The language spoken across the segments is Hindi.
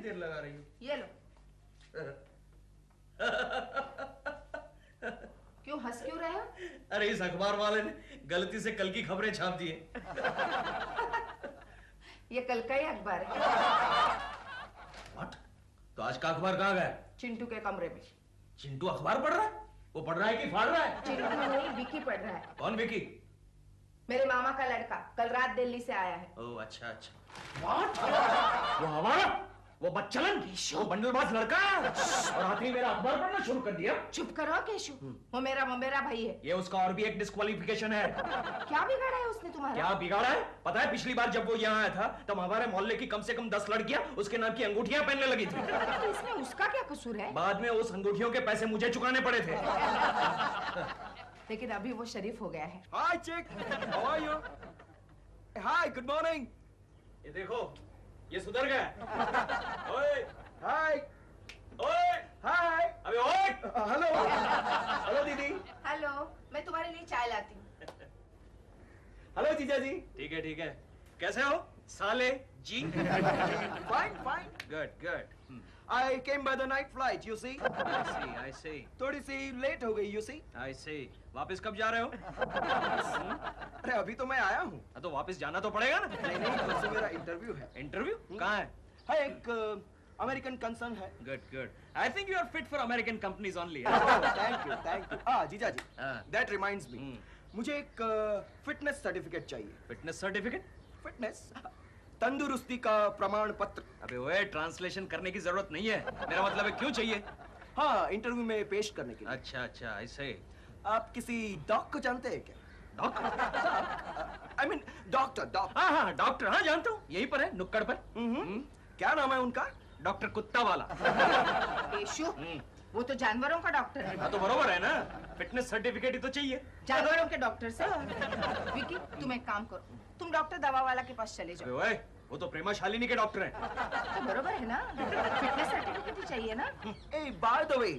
देर लगा रही हो? ये लो। क्यों हंस क्यों रहे हो? अरे इस अखबार वाले ने गलती से कल की खबरें छाप दी है। ये कल का ही अखबार है। What? तो आज का अखबार कहाँ गया? चिंटू के कमरे में। चिंटू अखबार पढ़ रहा है? वो पढ़ रहा है कि फाड़ रहा है? चिंटू नहीं, विकी पढ़ रहा है। कौन विकी? मेरे मामा का लड़का, कल रात दिल्ली से आया है। ओह अच्छा अच्छा। What? वो हमारा? वो बच्चलन? वो बंडलबाज लड़का? और आखिरी मेरा अखबार पढ़ना शुरू कर दिया? चुप करो केशु, वो मेरा भाई है। ये उसका और भी एक डिस्क्वालिफिकेशन है। क्या बिगाड़ा है उसने तुम्हारा? क्या बिगाड़ा है? पता है पिछली बार जब वो यहाँ आया था तब हमारे मोहल्ले की कम से कम 10 लड़कियां उसके नाम की अंगूठियां पहनने लगी थी। तो इसमें उसका क्या कसूर है? बाद में उस अंगूठियों के पैसे मुझे चुकाने पड़े थे। लेकिन अभी वो शरीफ हो गया है। Hi chick, how are you? Hi, good morning. ये देखो, ये सुधर गया। ओए, Hi, ओए, hi. अबे ओए, Hello, hello दीदी. हेलो, मैं तुम्हारे लिए चाय लाती हूँ। Hello जीजा जी. ठीक है। कैसे हो? साले जी। Fine, fine. Good. I came by the night flight, you see. I see. थोड़ी सी लेट हो गई, you see. I see. वापस कब जा रहे हो? अरे अभी तो मैं आया हूँ. तो वापस जाना तो पड़ेगा ना? नहीं, कल से मेरा इंटरव्यू है. इंटरव्यू? कहाँ है? है एक अमेरिकन कंसर्न है. Good. I think you are fit for American companies only. Thank you. जीजा जी. That reminds me. मुझे एक फिटनेस सर्टिफिकेट चाहिए. Fitness certificate? फिटनेस तंदुरुस्ती का प्रमाण पत्र. अबे ओए, ट्रांसलेशन करने की जरूरत नहीं है. मेरा मतलब है क्यों चाहिए? हाँ, इंटरव्यू में पेश करने के लिए. अच्छा, ऐसे. आप किसी डॉक को जानते हैं क्या? डॉक्टर? I mean doctor. हाँ, डॉक्टर. हाँ, जानता हूँ. यहीं पर है, नुक्कड़ पर. क्या नाम है उनका? डॉक्टर कुत्ता वाला. केशु, वो तो जानवरों का डॉक्टर है। हाँ तो बरोबर है ना. फिटनेस सर्टिफिकेट ही तो चाहिए जानवरों के डॉक्टर से। विकी, तुम एक काम करो, तुम डॉक्टर दवा वाला के पास चले जाओ। ओए, वो तो प्रेमा शालिनी के डॉक्टर हैं. तो बरोबर है ना, फिटनेस सर्टिफिकेट ही चाहिए ना। Hey, by the way,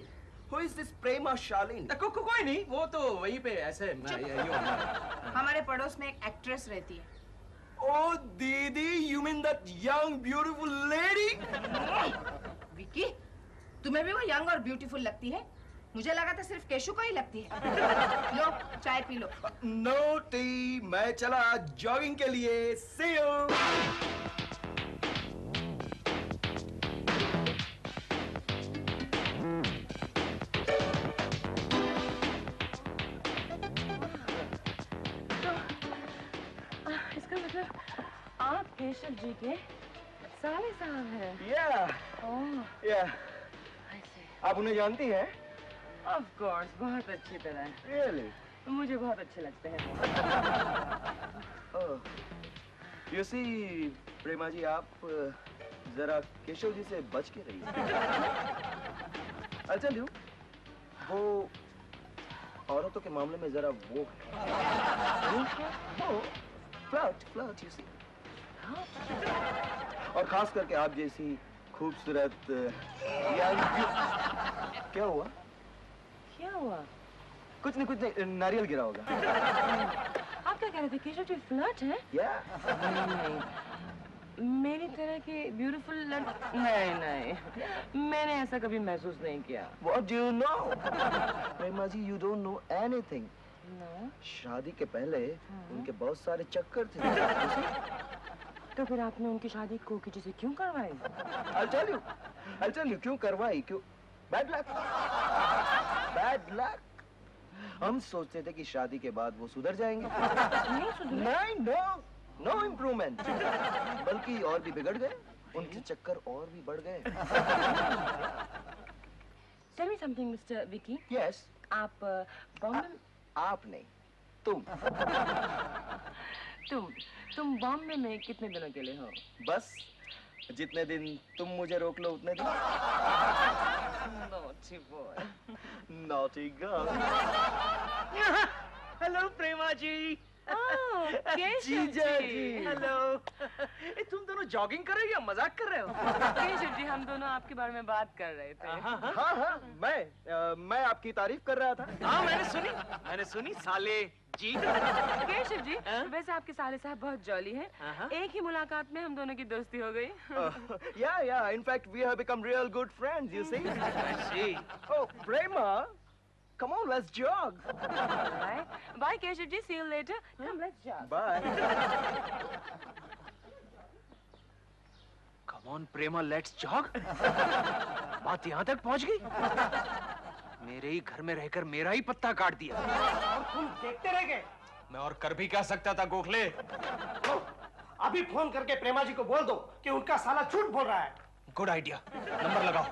who is this प्रेमा शालिनी? कोई नहीं, वो तो वहीं पे ऐसे हमारे पड़ोस में एक एक्ट्रेस रहती है। Oh दीदी, you mean that young beautiful lady? Vicky, तुम्हें भी वो यंग और ब्यूटीफुल लगती है? मुझे लगा था सिर्फ केशु को ही लगती है। लो, चाय पी लो। No tea, मैं चला जॉगिंग के लिए. See you. इसका मतलब आप केशव जी के साले साहब हैं? Yeah. आप उन्हें जानती हैं? Of course, बहुत अच्छी तरह. Really? मुझे बहुत अच्छे लगते हैं. Oh. You see, प्रेमा जी, आप जरा केशव जी से बच के रहिए. I'll tell you, वो औरतों के मामले में जरा वो है. Flirt, you see. और खास करके आप जैसी खूबसूरत क्या हुआ? कुछ नहीं, नारियल गिरा होगा. आप क्या कह रहे थे? केशव जी फ्लर्ट है? नहीं, मेरी तरह की ब्यूटीफुल लड़की नहीं, मैंने ऐसा कभी महसूस नहीं किया. What do you know? Prema ji, you don't know anything. No. शादी के पहले उनके बहुत सारे चक्कर थे. तो फिर आपने उनकी शादी कोकी जी से क्यों करवाई? I'll tell you क्यों करवाई. क्यों? Bad luck. हम सोचते थे कि शादी के बाद वो सुधर जाएंगे. नहीं सुधरे? No improvement. बल्कि और भी बिगड़ गए. उनके चक्कर और भी बढ़ गए. Tell me something, Mr. Vicky. Yes. आप बॉम्बे? आप नहीं, तुम बॉम्बे में कितने दिनों के लिए हो? बस जितने दिन तुम मुझे रोक लो उतने दिन. Naughty boy. Naughty girl. Hello Prema ji. जीजा जी. हेलो. तुम दोनों जॉगिंग कर रहे हो या मजाक कर रहे हो? केशव जी, हम दोनों आपके बारे में बात कर रहे थे. हाँ, मैं आपकी तारीफ कर रहा था। हाँ मैंने सुनी साले जी। केशव जी, वैसे आपके साले साहब बहुत जॉली हैं। एक ही मुलाकात में हम दोनों की दोस्ती हो गई। Yeah, in fact we have become real good friends, you see. I see. Oh, Prema, come on, let's jog. Alright. Bye, Keshav ji. See you later. Come, let's jog. Bye. Come on, Prema, let's jog. बात यहाँ तक पहुँच गई। मेरे ही घर में रहकर मेरा ही पत्ता काट दिया। और तुम देखते रह गए। मैं और कर भी क्या सकता था गोखले? तो अभी फोन करके प्रेमा जी को बोल दो कि उनका साला झूठ बोल रहा है। Good idea. नंबर लगाओ।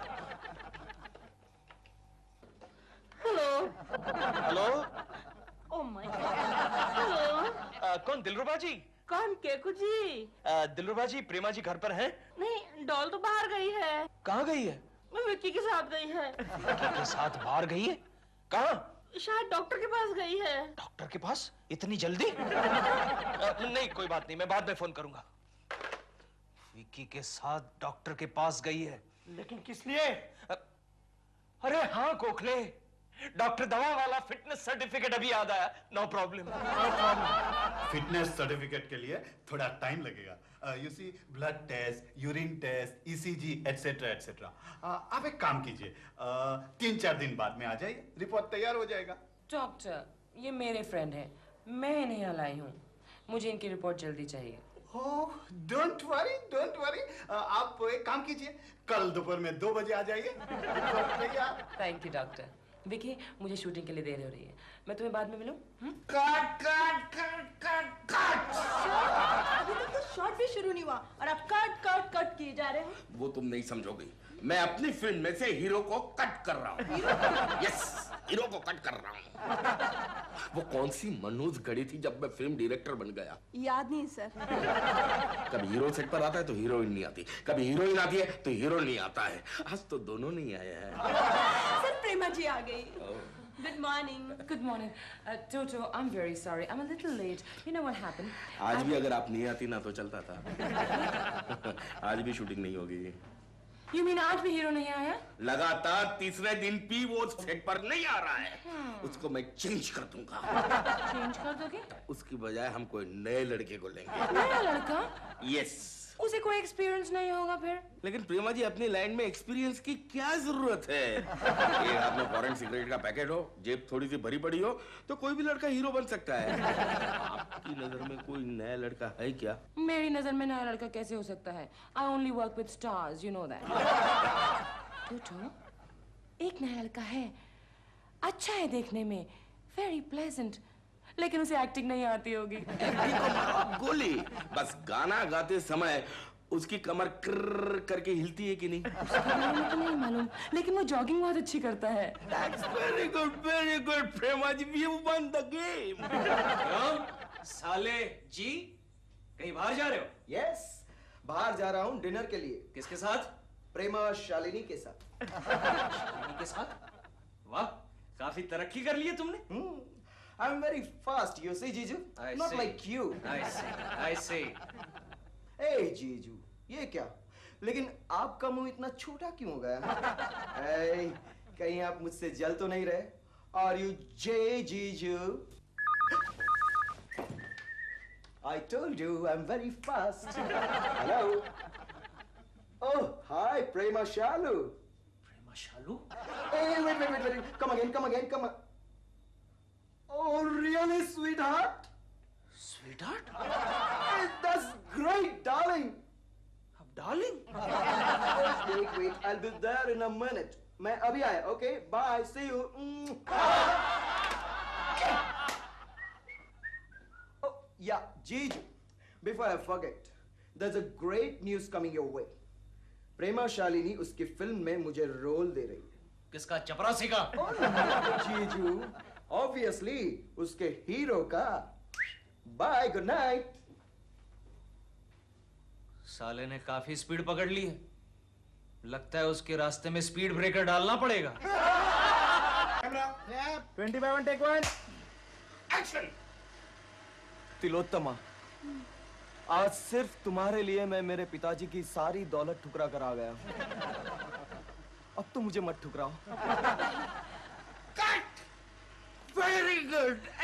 Hello. Oh my God. Hello. कौन दिलरुबा जी? कौन केकू जी? दिलरुबा जी, प्रेमा जी घर पर हैं? नहीं, डॉल तो बाहर गई है। कहाँ गई है? मैं विक्की के साथ गई है। विक्की के साथ बाहर गई है? कहाँ? शायद डॉक्टर के पास गई है। डॉक्टर के पास? इतनी जल्दी? नहीं, कोई बात नहीं, मैं बाद में फोन करूंगा। विक्की के साथ डॉक्टर के पास गई है। लेकिन किस लिए? अरे हाँ गोखले, डॉक्टर दवा वाला फिटनेस सर्टिफिकेट अभी याद आया। No problem. फिटनेस सर्टिफिकेट के लिए थोड़ा टाइम लगेगा। You see, blood test, urine test, ECG etcetera etcetera. आप एक काम कीजिए, 3-4 दिन बाद में आ जाइए, रिपोर्ट तैयार हो जाएगा। डॉक्टर, ये मेरे फ्रेंड हैं। मैं इन्हें यहाँ लाई हूँ। मुझे इनकी रिपोर्ट जल्दी चाहिए। ओह, डोंट वरी। आप एक काम कीजिए, कल दोपहर में 2 बजे आ जाइए, रिपोर्ट तैयार। Thank you doctor. विकी, मुझे शूटिंग के लिए देर हो रही है। मैं तुम्हें बाद में मिलूं? कट। अभी तक तो शॉट भी शुरू नहीं हुआ और आप कट किए जा रहे हैं। वो तुम नहीं समझोगी। मैं अपनी फिल्म में से हीरो को कट कर रहा हूँ। यस, हीरो को कट कर रहा हूँ। वो कौन सी मनहूस घड़ी थी जब मैं फिल्म डायरेक्टर बन गया? याद नहीं सर। कभी हीरो सेट पर आता है तो हीरोइन नहीं आती, कभी हीरोइन आती है तो हीरो नहीं आता है। आज तो दोनों नहीं आए हैं। सर, प्रेमा जी आ गई। Good morning. Good morning. Toto, I'm very sorry. I'm a little late. You know what happened? आज भी अगर आप नहीं आती ना तो चलता था। आज भी शूटिंग नहीं होगी। You mean आज भी हीरो नहीं आया? लगातार तीसरे दिन भी वो सेट पर नहीं आ रहा है। उसको मैं चेंज कर दूंगा। चेंज कर दोगे? उसकी बजाय हम कोई नए लड़के को लेंगे। नया लड़का? यस। उसे कोई एक्सपीरियंस नहीं होगा फिर? लेकिन प्रेमा जी, अपनी लाइन में एक्सपीरियंस की क्या जरूरत है? एक हाथ में फॉरेन सिगरेट का पैकेट हो, जेब थोड़ी सी भरी पड़ी हो, तो कोई भी लड़का हीरो बन सकता है। आपकी नजर में कोई नया लड़का है क्या? मेरी नजर में नया लड़का कैसे हो सकता है? I only work with stars, you know that. टोटो, एक नया लड़का है, अच्छा है देखने में, very pleasant, लेकिन उसे एक्टिंग नहीं आती होगी। एक्टिंग को मारो गोली। बस गाना गाते समय उसकी कमर कर करके हिलती है कि नहीं? उसके बारे में तो नहीं मालूम, लेकिन वो जॉगिंग बहुत अच्छी करता है। That's very good, Prema ji, we won the game. साले जी, कहीं बाहर जा रहे हो? Yes, बाहर जा रहा हूँ डिनर के लिए। किसके साथ? प्रेमा शालिनी के साथ। शालिनी के साथ? वाह, काफी तरक्की कर ली है तुमने। I'm very fast, you see, Jiju. I Not see. like you. I see. Hey, Jiju, ये क्या? लेकिन आपका मुंह इतना छोटा क्यों हो गया? Hey, कहीं आप मुझसे जल तो नहीं रहे? Are you J, Jiju? I told you I'm very fast. Hello. Oh, hi, Prema Shalu. Prema Shalu? Hey, wait. Come again. Oh, really, sweetheart? Sweetheart? Hey, that's great, darling. अब darling? Wait, I'll be there in a minute. मैं अभी आया, okay? Bye, see you. Oh, yeah, Jiju. Before I forget, there's a great news coming your way. प्रेमा शालिनी उसकी फिल्म में मुझे रोल दे रही है। किसका? चपरासी का? Oh, no, Jiju. Obviously, उसके हीरो का। Bye, good night. साले ने काफी स्पीड पकड़ ली है। लगता है उसके रास्ते में स्पीड ब्रेकर डालना पड़ेगा। 20/1 take 1. एक्शन। तिलोत्तमा, आज सिर्फ तुम्हारे लिए मैं मेरे पिताजी की सारी दौलत ठुकरा कर आ गया। अब तो मुझे मत ठुकराओ।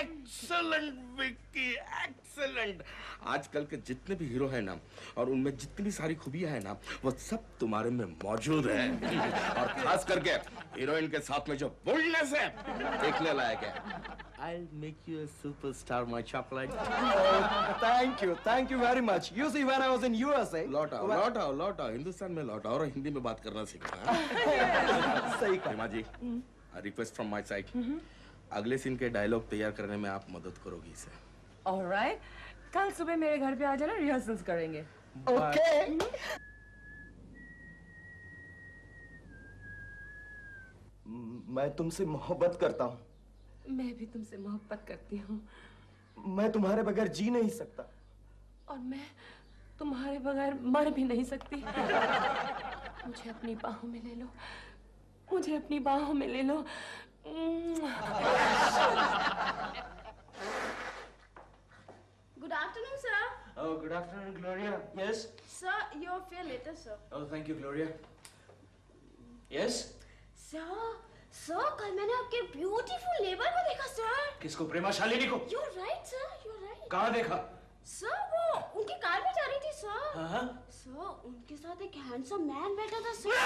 Excellent Vicky, excellent. आजकल के जितने भी हीरो हैं ना, और उनमें जितनी भी सारी खूबियां हैं ना, वो सब तुम्हारे में मौजूद है। और खास करके हीरोइन के साथ में जो बोल्डनेस है, देखने लायक है। I'll make you a superstar, my chocolate. Thank you very much. You see, when I was in USA. लौट आओ। हिंदुस्तान में लौट आओ और हिंदी में बात करना सीखना। सही कहा। Hema ji, request from my side. अगले सीन के डायलॉग तैयार करने में आप मदद करोगी इसे। ऑलराइट, कल सुबह मेरे घर पे आ जाना, रिहर्सल्स करेंगे। Okay. मैं तुमसे मोहब्बत करता हूँ। मैं भी तुमसे मोहब्बत करती हूँ। मैं तुम्हारे बगैर जी नहीं सकता। और मैं तुम्हारे बगैर मर भी नहीं सकती। मुझे अपनी बाहों में ले लो, मुझे अपनी बाहों में ले लो। Good afternoon, sir. Oh, good afternoon, Gloria. Yes? Sir, your fare later, sir. Oh, thank you, Gloria. Yes? Sir, कल मैंने आपके ब्यूटीफुल नेबर को देखा, सर। किसको? प्रेमा शालिनी को? You're right, sir. You're right. कहाँ देखा? सर, वो उनकी कार में जा रही थी, सर। हाँ? सर, उनके साथ एक हैंडसम मैन बैठा था, सर।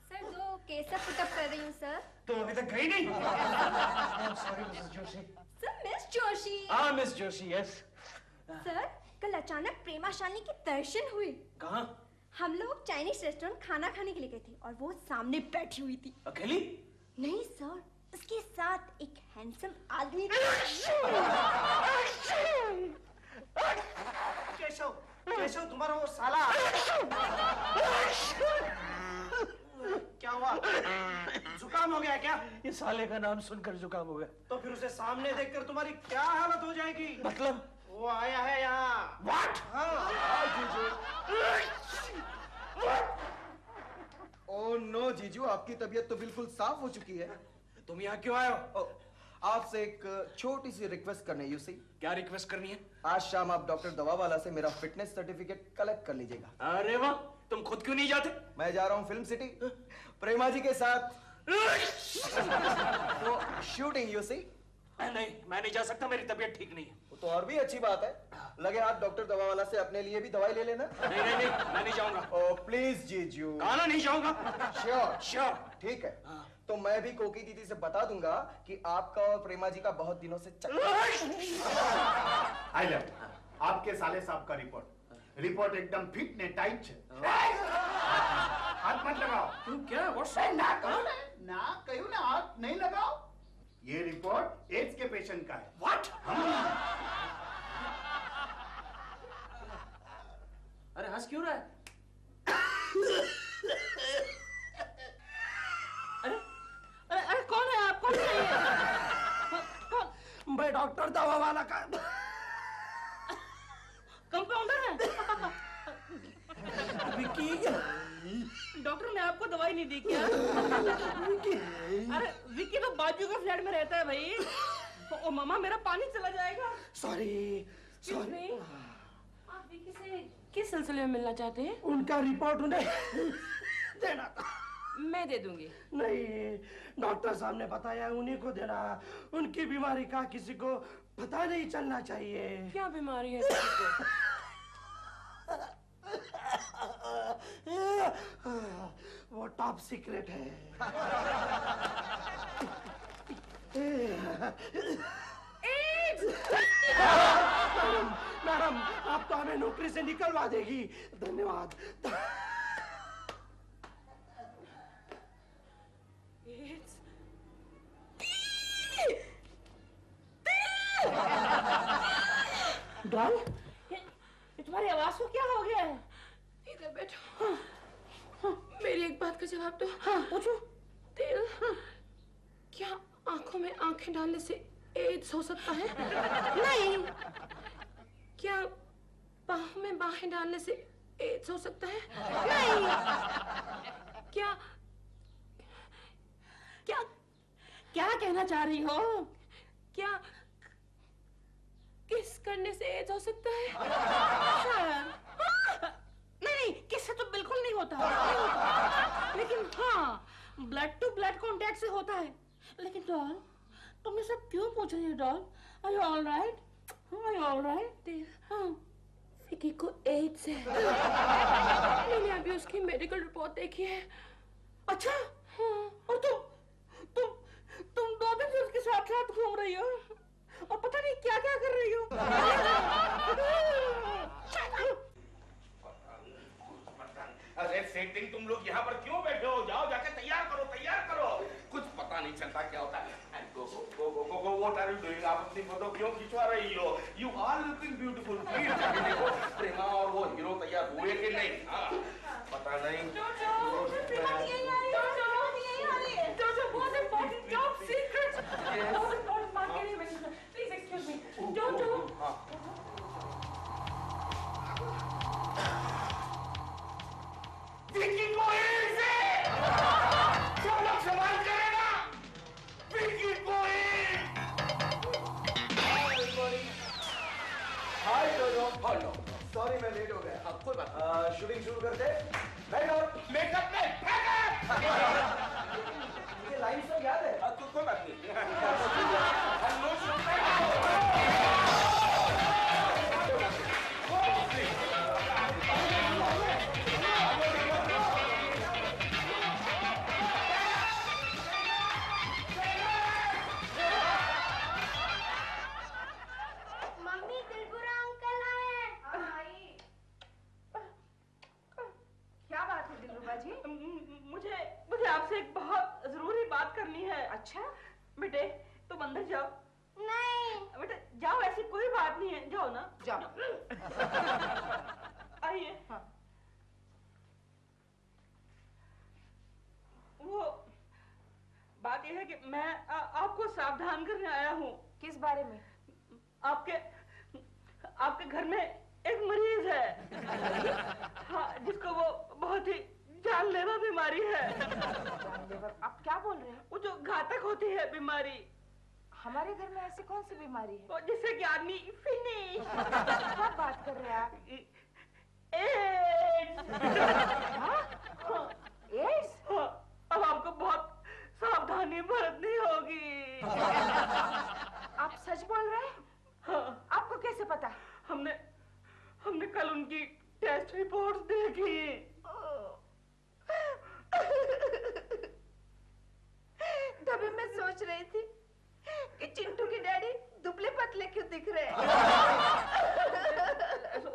सर, दो कैसा पुटअप कर रही हूँ, सर? तुम अभी तक गई नहीं? Sorry, Mrs. Joshi. Sir, miss Joshi. हाँ, Miss Joshi, yes. सर, कल अचानक प्रेमा शालिनी की दर्शन हुई। कहाँ? हम लोग चाइनीज रेस्टोरेंट खाना खाने के लिए गए थे और वो सामने बैठी हुई थी। अकेली? नहीं सर, उसके साथ एक हैंडसम आदमी। केशव तुम्हारा वो साला क्या हुआ? जुकाम हो गया क्या? ये साले का नाम सुनकर जुकाम हो गया। तो फिर उसे सामने देखकर तुम्हारी क्या हालत हो जाएगी? मतलब? वो आया है यहाँ। What? ओह नो जीजू, आपकी तबीयत तो बिल्कुल साफ हो चुकी है। तुम यहाँ क्यों आए हो? आपसे एक छोटी सी रिक्वेस्ट करनी है, यूसी। क्या रिक्वेस्ट करनी है? आज शाम आप डॉक्टर दवावाला से मेरा फिटनेस सर्टिफिकेट कलेक्ट कर लीजिएगा। अरे वाह, तुम खुद क्यों नहीं जाते? मैं जा रहा हूँ फिल्म सिटी, प्रेमा जी के साथ तो शूटिंग, यूसी। नहीं, मैं नहीं जा सकता, मेरी तबीयत ठीक नहीं है। तो और भी अच्छी बात है, लगे हाथ डॉक्टर दवावाला से अपने लिए भी दवाई ले लेना। नहीं, मैं नहीं जाऊंगा। ओह प्लीज जीजू। कहा नहीं जाऊंगा। श्योर। ठीक है, तो मैं भी कोकी दीदी से बता दूंगा कि आपका और प्रेमा जी का बहुत दिनों से आई लव आपके साले साहब का रिपोर्ट एकदम फिट ने टाइट है। हाथ मत लगाओ। क्यों? क्या? ना कहीं ना हाथ नहीं लगाओ। ये रिपोर्ट एड्स के पेशेंट का है। What? अरे हंस क्यों रहा है? अरे कौन है आप? कौन है ये? मैं डॉक्टर दवा वाला का कंपाउंडर है। विक्की, डॉक्टर ने आपको दवाई नहीं दी क्या? अरे विक्की तो बाजू के फ्लैट में रहता है भाई। ओ मामा, मेरा पानी चला जाएगा। सॉरी। आप विक्की से किस सिलसिले में मिलना चाहते हैं? उनका रिपोर्ट उन्हें देना था। मैं दे दूंगी। नहीं, डॉक्टर साहब ने बताया उन्हीं को देना। उनकी बीमारी का किसी को पता नहीं चलना चाहिए। क्या बीमारी है किसी को? वो टॉप सीक्रेट है। मैडम, आप तो हमें नौकरी से निकलवा देगी। धन्यवाद। डॉल, ये तुम्हारी आवाज को क्या हो गया है? इधर बैठो। मेरी एक बात का जवाब दो। पूछो। तेल, क्या आंखों में आंखें डालने से एड्स हो सकता है? नहीं। क्या बाहों में बाहें डालने से एड्स हो सकता है? नहीं। क्या क्या क्या कहना चाह रही हो? क्या किस करने से एड्स हो सकता है? नहीं, किससे तो बिल्कुल नहीं होता। लेकिन हाँ, ब्लड टू ब्लड कांटेक्ट से होता है। लेकिन डॉल, तुमने सब क्यों पूछा ये doll? Are you all right? Are you all right? हाँ, विकी को एड्स है। मैंने अभी उसकी मेडिकल रिपोर्ट देखी है। अच्छा, और तुम 2 दिन से उसके साथ साथ घूम रही हो और पता नहीं क्या क्या कर रही हो। अरे सेटिंग, तुम लोग यहाँ पर क्यों बैठे हो? जाओ जाके तैयार करो, तैयार करो। कुछ पता नहीं चलता क्या होता है। Go go go go go, what are you doing? आप अपनी फोटो क्यों खिंचवा रही हो? You are looking beautiful. Please जाके देखो प्रेमा और वो हीरो तैयार हुए कि नहीं। हाँ, पता नहीं। बहुत इंपॉर्टेंट जॉब सीक्रेट, बहुत इंपॉर्टेंट बात के लिए मैंने, प्लीज एक्सक्यूज मी। जोजो, विकी को एड्स है। सब लोग सवाल करेगा। विकी को एड्स। हाय जोजो। हेलो, सॉरी मैं लेट हो गया। कोई बात। शूटिंग शुरू करते। बैठो। मेकअप में ये लाइन सब याद है? कोई बात नहीं। मम्मी, त्रिपुरा अंकल आए। क्या बात है दिलरुबा जी? मुझे आपसे एक बहुत जरूरी बात करनी है। अच्छा, बेटे तुम अंदर जाओ। नहीं। बेटे जाओ, ऐसी कोई बात नहीं है, जाओ ना। जाओ। आइए। हाँ। वो बात यह है कि मैं आपको सावधान करने आया हूँ। किस बारे में? आपके घर में एक मरीज है। हाँ, जिसको वो बहुत ही जानलेवा बीमारी है। जानलेवा? आप क्या बोल रहे हैं? वो जो घातक होती है बीमारी। हमारे घर में ऐसी कौन सी बीमारी है? वो जिससे कि आदमी फिनिश। क्या बात कर रहे हैं आप? एड्स। हाँ? एड्स? हाँ, अब आपको बहुत सावधानी बरतनी होगी। आप सच बोल रहे हैं? हाँ। आपको कैसे पता? हमने कल उनकी टेस्ट रिपोर्ट्स देखी। तभी मैं सोच रही थी कि चिंटू के डैडी दुबले पतले क्यों दिख रहे हैं।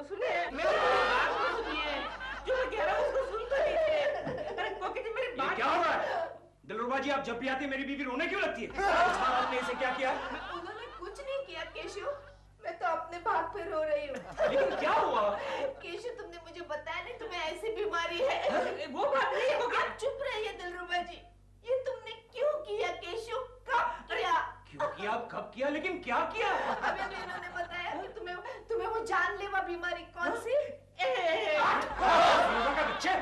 सुनिए, मेरी बात तो सुनिए। जो मैं कह रहा हूँ उसको सुन तो लीजिए। अरे कोकी जी, मेरी बात क्या हो रहा है? दिलरुबा जी, आप जब भी आती मेरी बीवी रोने क्यों लगती है? आपने इसे क्या किया? उन्होंने कुछ नहीं किया केशु, मैं तो अपने भाग पे रो रही हूँ। लेकिन क्या हुआ? केशु, तुमने मुझे बताया नहीं तुम्हें ऐसी बीमारी है। वो बात नहीं है। आप चुप रहिए दिलरुबा जी। ये तुमने क्यों किया केशु? कब किया? क्यों किया? कब किया? लेकिन क्या किया? अभी तो इन्होंने बताया कि तुम्हें वो जानलेवा बीमारी कौन सी? दिलरुबा का बच्चे?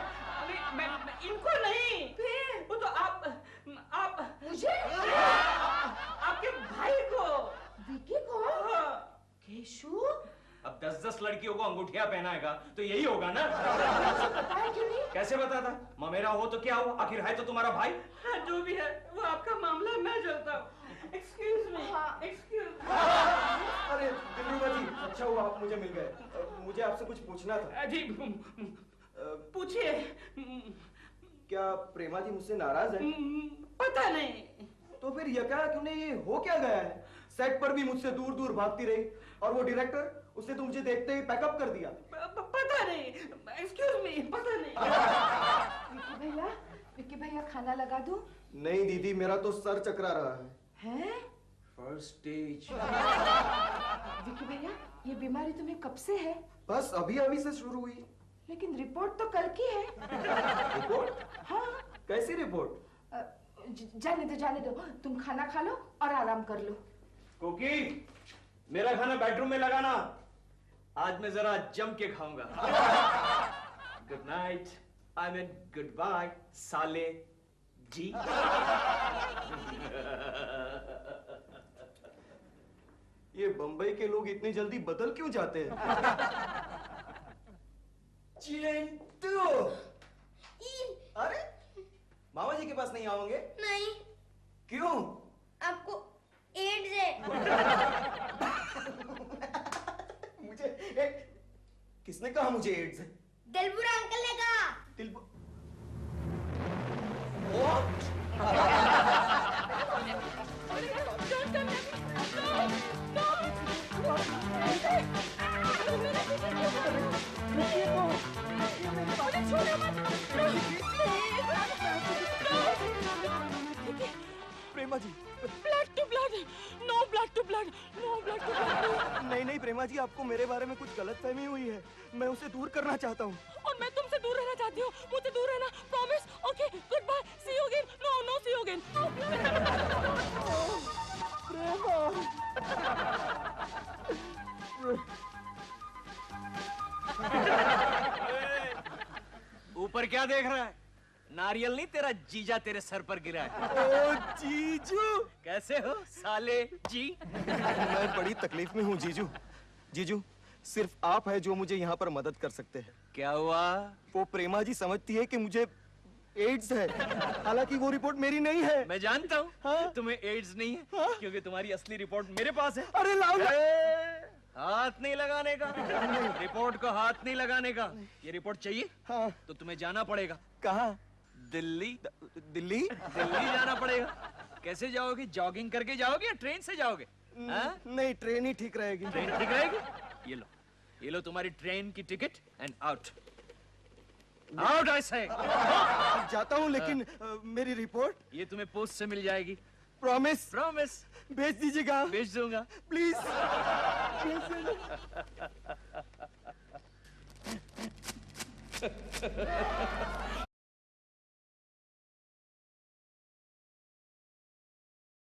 मैं इनको नहीं। फिर? वो तो आप मुझे? आपके भाई को। विकी को? हाँ। केशु? अब 10-10 लड़कियों को अंगूठियां पहनाएगा तो यही होगा ना? बताया क्यों नहीं? कैसे बताता? ममेरा हो तो क्या हो, आखिर है तो तुम्हारा भाई। हाँ, जो भी है वो आपका मामला, मैं चलता हूँ। Excuse me. हाँ। एक्सक्यूज। अरे दिलरुबा जी, अच्छा हुआ आप मुझे मिल गए। मुझे आपसे कुछ पूछना था। जी पूछिए। क्या प्रेमा जी मुझसे नाराज है? पता नहीं। तो फिर यका क्यों नहीं? ये हो क्या गया है? सेट पर भी मुझसे दूर दूर भागती रही और वो डायरेक्टर, उसने तो मुझे देखते ही पैकअप कर दिया। पता नहीं। एक्सक्यूज मी, पता नहीं। विकी भैया खाना लगा दूं? नहीं दीदी, मेरा तो सर चकरा रहा है। हैं? First stage. विकी भैया, ये बीमारी तुम्हें कब से है? बस अभी से शुरू हुई। लेकिन रिपोर्ट तो कल की है। रिपोर्ट? हाँ। कैसी रिपोर्ट? जाने दो, तुम खाना खा लो और आराम कर लो। कोकी, मेरा खाना बेडरूम में लगाना। आज मैं जरा जम के खाऊंगा। Good night, I mean goodbye साले जी। ये बंबई के लोग इतनी जल्दी बदल क्यों जाते हैं? चिंटू! अरे मामा जी के के पास नहीं आओगे? नहीं, क्यों? आपको एड्स है। मुझे किसने कहा मुझे एड्स है? दिलबुरा अंकल ने कहा। Prema ji, blood to blood, no blood to blood, no blood to blood. नहीं नहीं प्रेमा जी, आपको मेरे बारे में कुछ गलतफहमी हुई है। मैं उसे दूर करना चाहता हूँ। और मैं तुमसे दूर रहना चाहती हूँ। मुझसे दूर रहना, promise? Okay, goodbye, see you again. No no, see you again. ऊपर क्या देख रहा है? नारियल नहीं, तेरा जीजा तेरे सर पर गिरा है। ओ जीजू, कैसे हो साले जी? मैं बड़ी तकलीफ में हूँ जीजू। जीजू, सिर्फ आप है जो मुझे यहाँ पर मदद कर सकते हैं। क्या हुआ? वो प्रेमा जी समझती है कि मुझे एड्स है, हालांकि वो रिपोर्ट मेरी नहीं है। मैं जानता हूँ। हाँ? तुम्हें एड्स नहीं है, क्योंकि तुम्हारी असली रिपोर्ट मेरे पास है। अरे लाओ ना। हाथ नहीं लगाने का। रिपोर्ट को हाथ नहीं लगाने का। ये रिपोर्ट चाहिए? हाँ। तो तुम्हें जाना पड़ेगा। कहाँ? दिल्ली। दिल्ली? दिल्ली जाना पड़ेगा। कैसे जाओगे? जॉगिंग करके जाओगे या ट्रेन से जाओगे? हाँ? नहीं, ट्रेन ही ठीक रहेगी। ट्रेन ठीक रहेगी? ये लो तुम्हारी ट्रेन की ticket and out. Out I से। जाता हूँ, लेकिन मेरी रिपोर्ट? ये तुम्हें पोस्ट से मिल जाएगी। प्रॉमिस? प्रॉमिस। भेज दीजिएगा। भेज दूंगा। प्लीज।